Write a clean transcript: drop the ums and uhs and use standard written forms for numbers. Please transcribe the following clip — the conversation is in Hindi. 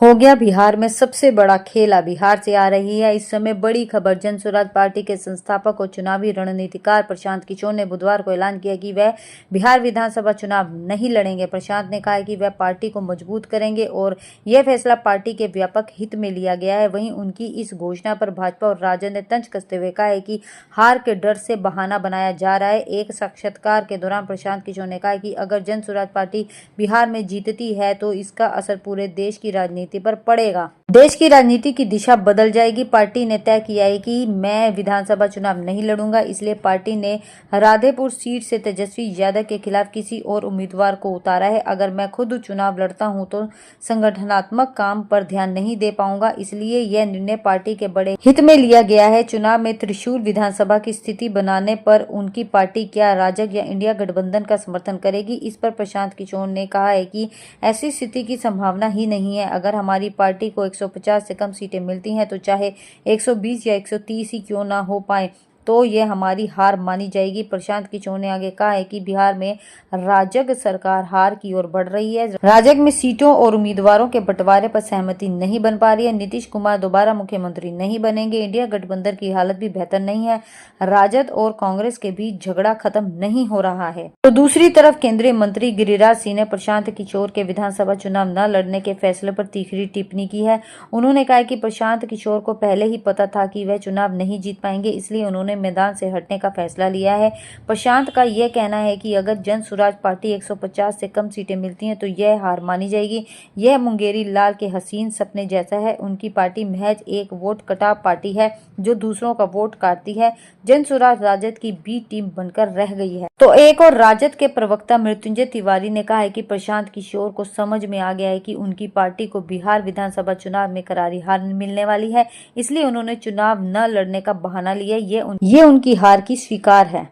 हो गया बिहार में सबसे बड़ा खेला। बिहार से आ रही है इस समय बड़ी खबर। जन स्वराज पार्टी के संस्थापक और चुनावी रणनीतिकार प्रशांत किशोर ने बुधवार को ऐलान किया कि वह बिहार विधानसभा चुनाव नहीं लड़ेंगे। प्रशांत ने कहा है कि वह पार्टी को मजबूत करेंगे और यह फैसला पार्टी के व्यापक हित में लिया गया है। वहीं उनकी इस घोषणा पर भाजपा और राजद ने तंज कसते हुए कहा है कि हार के डर से बहाना बनाया जा रहा है। एक साक्षात्कार के दौरान प्रशांत किशोर ने कहा कि अगर जन स्वराज पार्टी बिहार में जीतती है तो इसका असर पूरे देश की राजनीति पर पड़ेगा। देश की राजनीति की दिशा बदल जाएगी। पार्टी ने तय किया है कि मैं विधानसभा चुनाव नहीं लड़ूंगा। इसलिए पार्टी ने राधेपुर सीट से तेजस्वी यादव के खिलाफ किसी और उम्मीदवार को उतारा है। अगर मैं खुद चुनाव लड़ता हूं तो संगठनात्मक काम पर ध्यान नहीं दे पाऊंगा, इसलिए यह निर्णय पार्टी के बड़े हित में लिया गया है। चुनाव में त्रिशूल विधानसभा की स्थिति बनाने पर उनकी पार्टी क्या राजग या इंडिया गठबंधन का समर्थन करेगी, इस पर प्रशांत किशोर ने कहा है कि ऐसी स्थिति की संभावना ही नहीं है। अगर हमारी पार्टी को 150 से कम सीटें मिलती हैं तो चाहे 120 या 130 ही क्यों ना हो पाए तो यह हमारी हार मानी जाएगी। प्रशांत किशोर ने आगे कहा है कि बिहार में राजग सरकार हार की ओर बढ़ रही है। राजग में सीटों और उम्मीदवारों के बंटवारे पर सहमति नहीं बन पा रही है। नीतीश कुमार दोबारा मुख्यमंत्री नहीं बनेंगे। इंडिया गठबंधन की हालत भी बेहतर नहीं है। राजद और कांग्रेस के बीच झगड़ा खत्म नहीं हो रहा है। तो दूसरी तरफ केंद्रीय मंत्री गिरिराज सिंह ने प्रशांत किशोर के विधानसभा चुनाव न लड़ने के फैसले पर तीखी टिप्पणी की है। उन्होंने कहा कि प्रशांत किशोर को पहले ही पता था कि वह चुनाव नहीं जीत पाएंगे, इसलिए उन्होंने मैदान से हटने का फैसला लिया है। प्रशांत का यह कहना है कि अगर जन स्वराज पार्टी 150 से कम सीटें मिलती हैं तो यह हार मानी जाएगी। यह मुंगेरी लाल के हसीन सपने जैसा है। उनकी पार्टी महज एक वोट कटाव पार्टी है जो दूसरों का वोट काटती है। जन स्वराज राजद की बी टीम बनकर रह गई है। तो एक और राजद के प्रवक्ता मृत्युंजय तिवारी ने कहा है कि प्रशांत किशोर को समझ में आ गया है कि उनकी पार्टी को बिहार विधानसभा चुनाव में करारी हार मिलने वाली है, इसलिए उन्होंने चुनाव न लड़ने का बहाना लिया। ये उनकी हार की स्वीकार है।